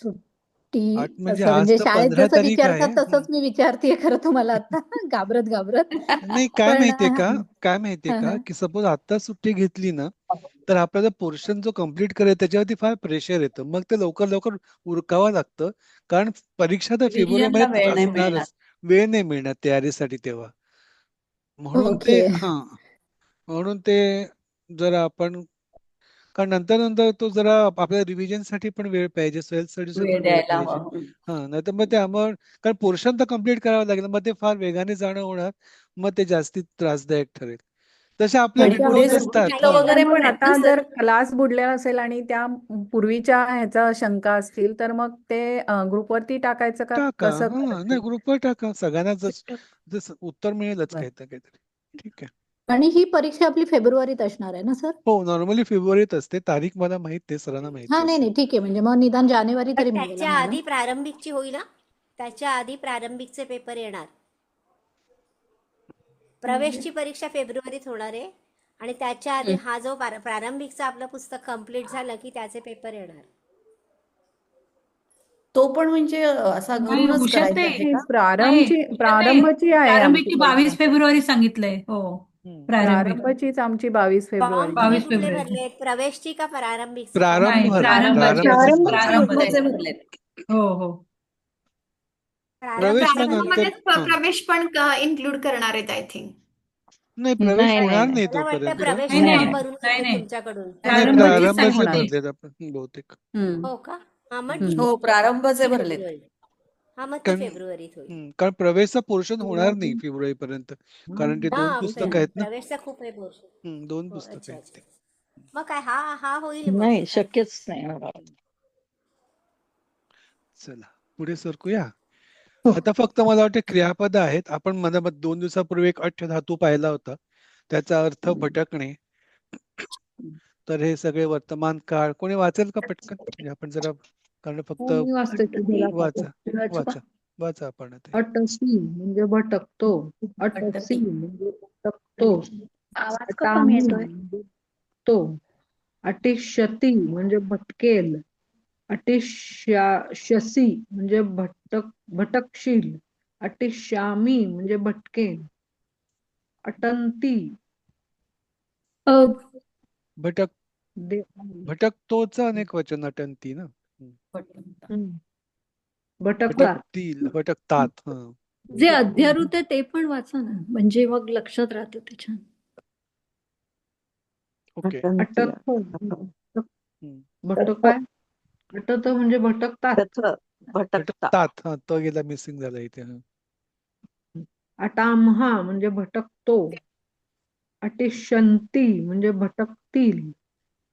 सुट्टी म्हणजे असं आज म्हणजे तर शाळेत 15 जसं तारीख आहे. विचारतात तसंच मी विचारतेय खरं तुम्हाला आता घाबरत घाबरत. नाही काय पण माहितीये का, काय माहितीये हं, का, हं. की सपोज आता सुट्टी घेतली ना, तर आपल्याला पोर्शन जो कम्प्लीट करायचा त्याच्यावरती फार प्रेशर येतं. मग ते लवकर लवकर उरकावं लागतं. कारण परीक्षा तर रिव्हिजनला फेब्रुवारीमध्ये वेळ नाही मिळणार. असणारच. वेळ नाही मिळणार तयारीसाठी तेव्हा. म्हणून ते ओके. म्हणून ते जरा आपण कारण नंतर नंतर तो जरा आपल्या रिव्हिजनसाठी पण वेळ पाहिजे, सेल्फ स्टडीसाठी वेळ पण वेळ द्यायला पाहिजे. हवा. नाहीतर मग ते आम्हाला कारण पोर्शन तर कम्प्लीट करावं लागेल. मग ते फार वेगाने जाणं होणार. मग ते जास्ती त्रासदायक ठरेल. तसे आपल्या आणि पुढे रिपोर्ट असतात. सुट्टीचं नाहीये. वगैरे मग पण आहेत ना आता सर? जर क्लास बुडलेला असेल आणि त्या पूर्वीच्या ह्याचा शंका असतील तर मग ते ग्रुपवरती टाकायचं का टाका. कसं नाही करायचं? ग्रुपवर टाका. सगळ्यांना जसं उत्तर मिळेलच बरं. काहीतरी. ठीक आहे. आणि ही परीक्षा आपली फेब्रुवारीत असणार आहे ना सर? हो नॉर्मली फेब्रुवारीत असते. तारीख मला माहित नाही, सरांना माहिती हां, नाही, असेल. नाही. ठीक आहे. म्हणजे मग निदान जानेवारी पण तरी मिळेल त्याच्या आम्हाला. आधी प्रारंभिकची होईल ना. त्याच्या आधी प्रारंभिकचे पेपर येणार. प्रवेशची परीक्षा फेब्रुवारीत होणार आहे आणि त्याच्या आधी हा जो प्रारंभिकचं आपलं पुस्तक कंप्लीट झालं की त्याचे पेपर येणार. तो पण म्हणजे असा नाही घरूनच करायचा उषाताई, आहे नाही, का? नाही उषाताई, प्रारंभची आहे आमची प्रारंभीची परीक्षा. 22 फेब्रुवारी सांगितलंय. हो, प्रारंभिक प्रारंभचीच आमची 22 फॉर्म फेब्रुवारी. तुम्ही 22 कुठले फेब्रुवारी. भरलेत? प्रवेशची का प्रारंभिकचे फॉर्म? नाही, प्रारंभ प्रारंभाचे प्रारंभचेच भरले. प्रारंभचे प्रारंभाचे. भरलेत. हो हो. प्रवेश प्रारंभिकचे मग नंतर प्रारंभामध्येच प्रवेश पण इन्क्लूड करणार आहेत आय थिंक. नाही प्रवेश नाही नाही होणार नाही नाही मला वाटतं तोपर्यंत. प्रवेश नाही नाही फॉर्म नाही भरून नाही घेतले नाही तुमच्याकडून. नाही प्रारंभाचीच प्रारंभचीच प्रारंभचे होणार. सांगितले. भरलेत आपण बहुतेक. हम्म. हो का? हा मग हम्म. ठीक हो आहे. प्रारंभचे ती भरलेत. फेब्रुवारी. हा मग ती कारण फेब्रुवारीत होईल. कारण प्रवेशचा पोर्शन होणार नाही फेब्रुवारीपर्यंत. कारण ते 2 हा पुस्तकं आहेत ना. प्रवेशचा खूप आहे पोर्शन. 2 हो पुस्तकं अच्छा आहेत अच्छा. ते. मग काय हा हा होईल मग. नाही शक्यच नाही होणार. चला पुढे सरकूया. आता फक्त मला वाटतं क्रियापद आहेत. आपण मला 2 दिवसापूर्वी एक अठ्ठ धातू पाहिला होता. त्याचा अर्थ भटकणे. तर हे सगळे वर्तमान काळ कोणी वाचेल का पटकन? म्हणजे आपण जरा कारण फक्त मी वाचते की मला वाचा वाचायचं का? वाचा वाचा आपण ते. अटसी म्हणजे भटकतो. अटसी म्हणजे भटकतो. आवाज का कमी अटामी येतोय? म्हणजे तो. अटिष्यती म्हणजे भटकेल. अटिष्याशी म्हणजे भटकशील. अटिश्यामी म्हणजे भटकेल. अटंती भटक दे भटकतोचं अनेक वचन अटंती ना. भटकतात. भटकतात. जे अध्यारूत आहे ते पण वाचा ना, म्हणजे मग लक्षात राहतं ते छान. ओके. अटकतो. भटक काय? अटत म्हणजे भटकतात. भटकतात. तो गेला मिसिंग झाला इथे. अटामहा म्हणजे भटकतो, अटिष्यन्ति म्हणजे भटकतील,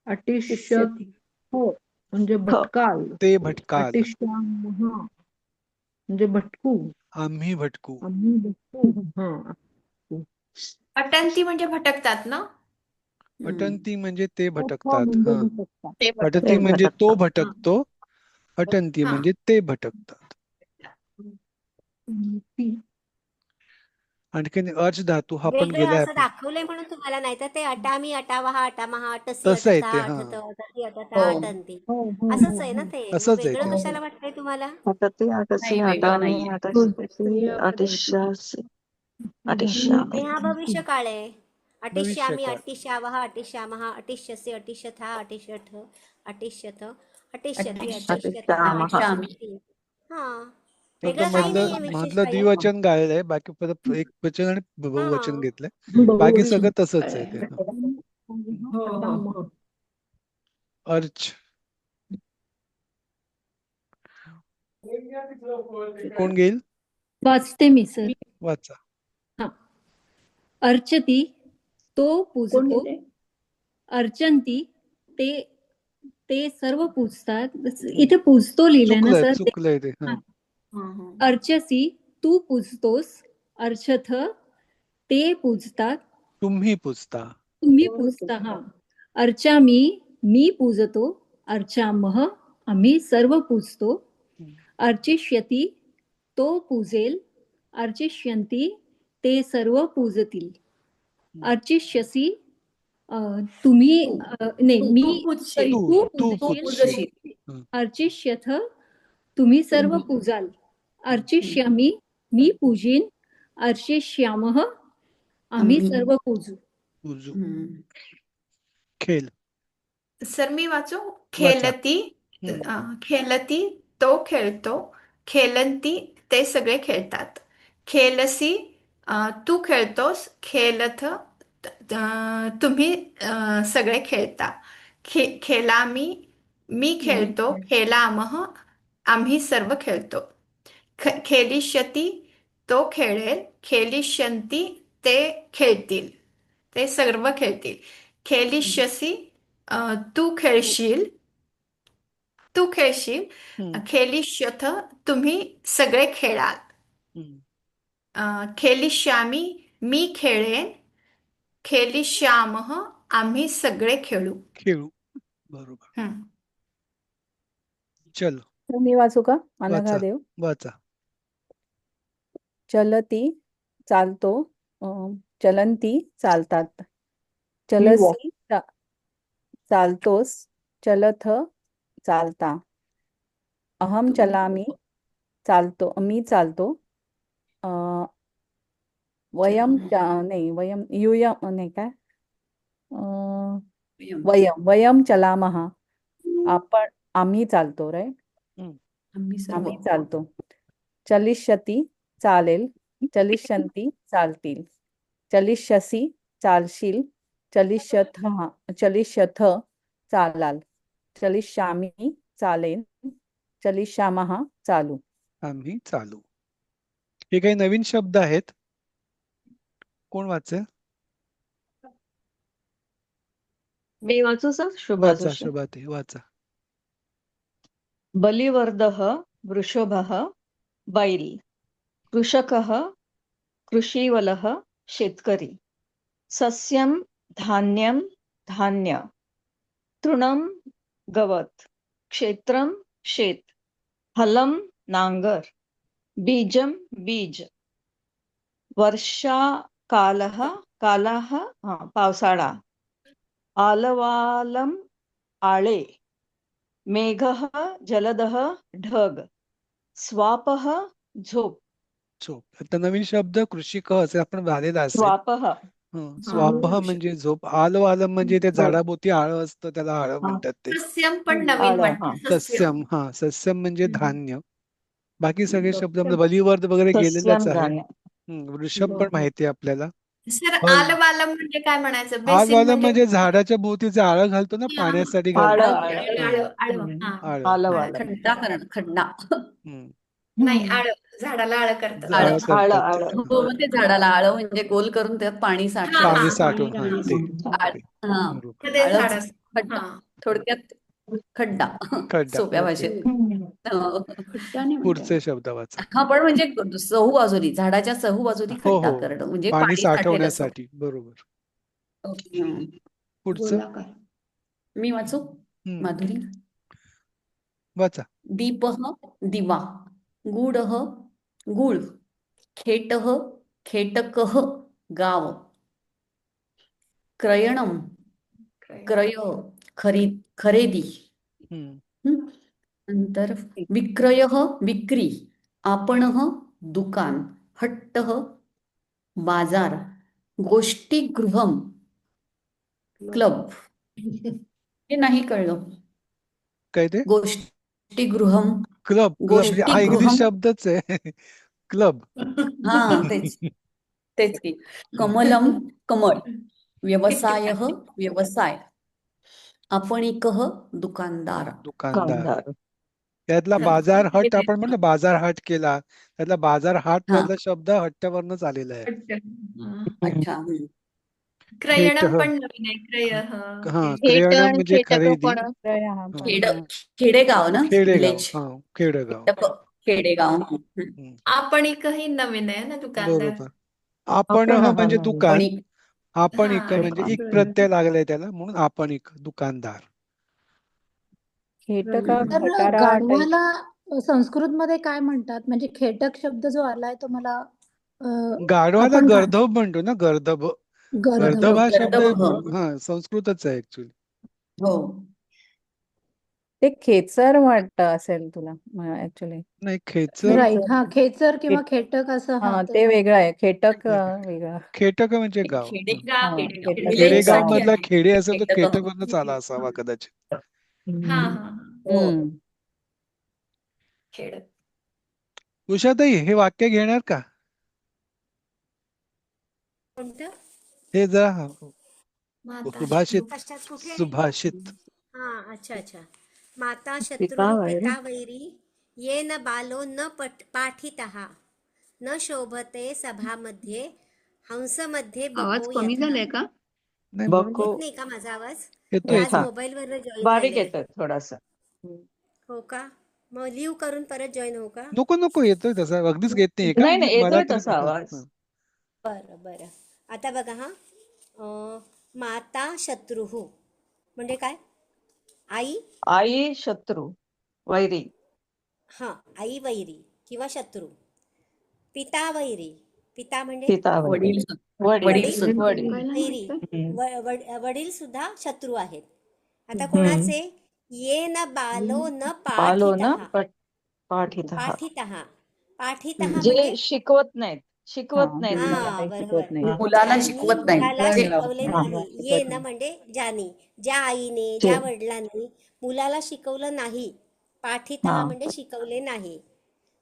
अटिष्यथ म्हणजे भटकाल, ते भटकाल. अटिष्यामः म्हणजे भटकू, आम्ही भटकू. आम्ही भटकू. अटंती म्हणजे भटकतात ना? अटंती म्हणजे ते भटकतात. म्हणजे हा, भटकतात. अटंती म्हणजे तो भटकतो, अटंती हा. म्हणजे ते भटकतात. ती आणखीन अर्च धातू हा पण वेगळं गेलाय असं आपण. दाखवलंय म्हणून तुम्हाला नाही तर ते अटामी अटावहा अटामहा अटसी तसं आहे अटथा ते. हा, अठथ अटती अटथा हो अटंती हो. असंच आहे ना ते. मग असंच आहे वेगळं ते. कशाला वाटतंय तुम्हाला? अटति अटसि नाही वेगळं अटामि नाहीये. अटसि अटिष्यासि अटिष्यामि ते हा भविष्य काळ आहे. अटिष्यामी भविष्यकाळ. अटिष्यावः अटिष्यामः अटिष्यसि अटिष्यथा अटिष्यथ अटिष्यथ अटिष्यति अटिष्य- अटिष्यथा अटिष्यामः अटिष्यामि. अटिष्यति. हा, फक्त वेगळं काही नाहीये मधलं विशेष मधलं काही. द्विवचन गाळलंय, बाकी परत एक वचन आणि बहुवचन हा, घेतलंय. बाकी बहुवचन. सगळं तसंच आहे ते. हा. हो हो अटामहा. अर्च कोण घेईल? वाचते मी सर. वाचा. अर्चती तो कोण पूजतो, घेते? अर्चंती ते ते सर्व पूजतात. इथे पूजतो लिहिलंय ना चुकलंय सर? चुकलंय ते. हा. अर्चसी तू पूजतोस, अर्चथ ते पूजतात, तुम्ही पूजता. तुम्ही पूजता. हा, अर्चामी मी पूजतो, अर्चामः आम्ही सर्व पूजतो, अर्चिष्यती तो पूजेल, अर्चिष्यन्ति ते सर्व पूजतील, अर्चिष्यसी तुम्ही नाही मी पूजशील. तू तू पूजशील, पूजशील. हा. अर्चिष्यथ तुम्ही सर्व पूजाल, अर्चिष्यामी मी पूजीन, अर्चिष्यामः आम्ही सर्व पूजू. पूजू. खेळ. सर मी वाचू? वाचा. खेलती खेलती तो खेळतो, खेलंती ते सगळे खेळतात, खेलसी तू खेळतोस, खेलथ तुम्ही सगळे खेळता, खेलामी मी खेळतो, खेलामः आम्ही सर्व खेळतो, खेलिष्यती तो खेळेल, खेलिष्यन्ति ते खेळतील, ते सर्व खेळतील, खेलिष्यसी तू खेळशील, खेलिष्यथ तुम्ही सगळे खेळाल, खेलिष्यामी मी खेळेन, खेलिष्यामः आम्ही सगळे खेळू. बरोबर. चलो. तर मी वाचू का? वाचा अनघादेव. वाचा. चलती चालतो, चलंती चालतात, चलसी चालतोस, चलथ चालता, अहम चलामी चालतो मी चालतो, वयम नाही वयम युयम नाही काय वयम चलामः आपण आम्ही चालतो राईट. आम्ही चालतो. चलिष्यती चालेल, चलिष्यन्ति चालतील, चलिष्यसि चालशील, चलिष्यथ चालाल, चलिष्यामी चालेन, चलिष्यामः चालू. आम्ही चालू. हे काही नवीन शब्द आहेत. कोण वाचेल? मी वाचू सर? वाचा शुभाते वाचा. बलिवर्धः वृषभः बैल, कृषकः कृषीवलः शेतकरी, सस्यं धान्यं धान्य, तृणं गवत, क्षेत्रं शेत, हलं नांगर, बीजं बीज, वर्षाकालः कालः पावसाळा, आलवालं आळे, मेघः जलदः ढग, स्वापः झोप. आता नवीन शब्द कृषिक असे आपण झालेला असेल. स्वापः स्वापः म्हणजे झोप. आलं आलं म्हणजे ते झाडाभोवती आळं असतं, त्याला आळं म्हणतात ते. सस्यम पण नवीन वाटतं. सस्यम. हा, सस्यम म्हणजे धान्य. बाकी सगळे शब्द बलिवर्ध वगैरे गेलेलेच आहे. वृषभ पण माहिती आहे आपल्याला. सर आलवालम म्हणजे काय म्हणायचं? बेसिन आलवालं म्हणजे झाडाच्या भोवतीचे आळं घालतो ना, पाण्यासाठी घालतो. आळं. आळं. खड्डा. नाही आळं झाडाला आळं करतात. आळं. आळं आळं करतात ते. आळं हो, मग ते झाडाला आळं म्हणजे गोल करून त्यात पाणी हा साठवतात. पाणी हा साठवून हा ते हा, बरोबर. ते झाड आळच असतं. खड्डा, हा थोडक्यात खड्डा खड्डा सोप्या ओके. भाषेत. हो. खड्डा नाही म्हणता पुढचे येणार. शब्द वाचा. हा, पण म्हणजे चहूबाजूनी, झाडाच्या चहूबाजूनी हो खड्डा हो करणं म्हणजे पाणी पाणी साठेल असं. साठवण्यासाठी बरोबर. हम्म. पुढचं गोलाकार. मी वाचू हम्म माधुरी? वाचा. दीपः दिवा, गूढः गुळ, खेटः खेटकः गाव, क्रयणम क्रय खरेदी, हम्म नंतर विक्रयः विक्री, आपणः दुकान, हट्टः बाजार, गोष्टीगृहम क्लब. हे नाही कळलं. काय ते? गोष्टीगृहम क्लब क्लब म्हणजे हा इंग्लिश गोष्टीगृहम. शब्दच आहे. क्लब. हा, तेच की. कमलम कमळ, व्यवसायः व्यवसाय, आपणिकः दुकानदार. दुकानदार. कांदार. त्यातला बाजार हट आपण म्हणतो बाजार हट केला. त्यातला बाजार हाट हा, मधला शब्द हट्टवरनच आलेला आहे. अच्छा. खेट क्रयणम पण नवीन आहे. क्रय हा क्रेयणम म्हणजे खरेदी. खेड खेडेगाव ना, खेडेगाव विलेज. हा खेडेगाव. खेडेगाव. हम्म, आपण एकही नवीन आहे ना दुकानदार. बरोबर. आपण हा म्हणजे दुकान. आपणिक. आपण हा एक म्हणजे एक दुकानदार. प्रत्यय लागलाय त्याला म्हणून आपण एक दुकानदार. खेटका तर खटारा टाईप. गाढवाला संस्कृत मध्ये काय म्हणतात? म्हणजे खेटक शब्द जो आलाय तो मला गाढवाला आपण काय गर्दभ म्हणतो ना, गर्दभ. गर्दभ. गर्दभ हा शब्द गर्दभ. हा संस्कृतच आहे ऍक्च्युली. हो, ते खेचर वाटतं असेल तुला ऍक्च्युली. नाही खेचर. राईट. हा, खेचर किंवा खेटक असं. हा, हा, ते ते वेगळं आहे. खेटक वेगळं. खेटक म्हणजे गाव. खेडेगाव हा, खेटक खेडेगाव गाव. मधला खेडे असेल तर खेटक. खेटक मधनच आला असावा कदाचित. हा हा हम्म. खेड. उषाताई हे वाक्य घेणार का? कोणतं? हे जरा माता सुभाषित. कशात कुठे? सुभाषित. हा, अच्छा अच्छा. माता शत्रुः पिता वैरी. पिता वैरी, येन बालो न पाठितः, न शोभते सभामध्ये, हंसमध्ये आवाज बको कमी यथा. झालाय का? नाही म्हणून येत बको नाही का माझा आवाज? येतो मी आज येतो. हा मोबाईलवर जॉईन बारीक झाले. येतोय थोडासा. हो का? मग लिव्ह करून परत जॉईन हो का? नको नको येतोय तसा अगदीच घेत नाहीये का? नाही नाही मला येतोय तर तसा आवाज. बरं बरं. आता बघा हा. माता शत्रुः म्हणजे काय? आई. आई शत्रू वैरी. हा, आई वैरी किंवा शत्रू. पिता वैरी. पिता म्हणजे पिता वैरी. वडील. वडील वडील. वडील. काय वैरी. हम्म. वडील सुद्धा शत्रू आहेत. आता हम्म. कोणाचे? ये न बालो न पालो ना पाठितः. पाठितः. पाठितः. पाठितः जे म्हणजे शिकवत नाहीत. हा, शिकवत नाहीत मुलाला मुलं. हा, काही बरोबर. शिकवत नाही. हा. मुलाला ज्यांनी शिकवत नाही. मुलाला शिकवले हा. नाही. शिकवत ये न नाही. म्हणजे ज्यानी, ज्या आईने, जे. ज्या वडिलांनी मुलाला शिकवलं नाही. पाठितः हा म्हणजे शिकवले नाही.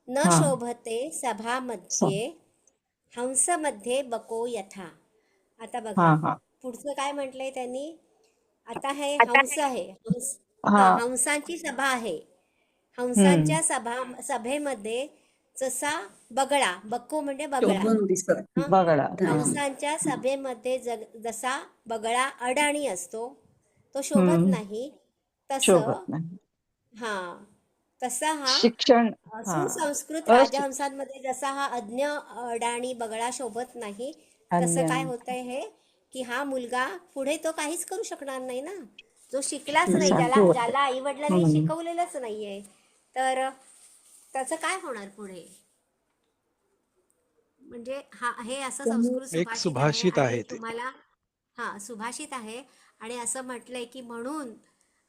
न हा शोभते स- सभामध्ये, हंसमध्ये बको यथा. आता बघा हा हा पुढचं काय म्हटलंय त्यांनी. आता हे हंस आहे. हा हंसांची सभा आहे. हम्म. हंसांच्या सभेमध्ये जसा बगळा, बक्को म्हणजे बगळा. शोभून दिसत. हा, बघा. हंसांच्या सभेमध्ये जसा बगळा अडाणी असतो, तो शोभत हम्म. नाही. तसं शोभत नाही. हा, तसा हा शिक्षण. हा सुसंस्कृत अशिक- राजहंसांमध्ये जसा हा अज्ञ अडाणी बगळा शोभत नाही, तसं काय अन्य. होतंय हे, की हा मुलगा पुढे तो काहीच करू शकणार नाही ना, जो शिकलाच नाही, सारखी होत. ज्याला आई वडिलांनी हम्म. शिकवलेलंच नाहीये. तर त्याचं काय होणार पुढे? म्हणजे हे असं संस्कृत एक सुभाषित आहे. सुभाषित आणि आहे ते. तुम्हाला सुभाषित आहे. आणि असं म्हटलंय की म्हणून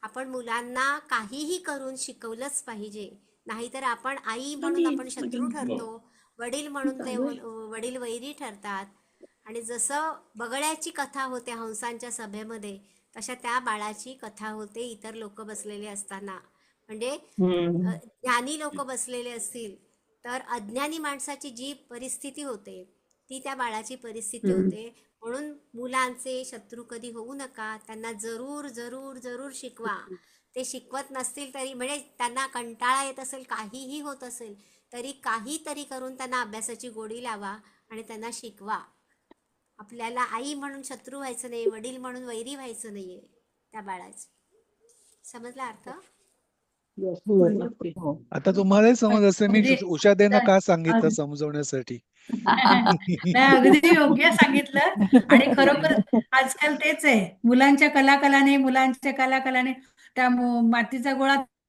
आपण मुलांना काहीही करून शिकवलंच पाहिजे. नाहीतर आपण आई म्हणून आपण शत्रू ठरतो, वडील म्हणून ते वडील वैरी ठरतात. आणि जसं बगळ्याची कथा होते हंसांच्या सभेमध्ये, तशा त्या बाळाची कथा होते इतर लोक बसलेले असताना. म्हणजे हम्म. ज्ञानी लोक बसलेले असतील तर अज्ञानी माणसाची जी परिस्थिती होते ती त्या बाळाची परिस्थिती होते. म्हणून मुलांचे शत्रू कधी होऊ नका. त्यांना जरूर जरूर जरूर शिकवा. ते शिकवत नसतील तरी, म्हणजे त्यांना कंटाळा येत असेल, काहीही होत असेल तरी काहीतरी करून त्यांना अभ्यासाची गोडी लावा आणि त्यांना शिकवा. आपल्याला आई म्हणून शत्रू व्हायचं नाही, वडील म्हणून वैरी व्हायचं नाहीये त्या बाळाचे. समजला अर्थ? नक्की. हो. आता तुम्हालाही समज असेल मी म्हणजे उषाताईंना का सांगितलं समजवण्यासाठी. नाही, अगदी योग्य सांगितलं. आणि खरोखर आजकाल तेच आहे, मुलांच्या कलाकलाने, मुलांच्या कलाकलाने त्या मातीचा गोळा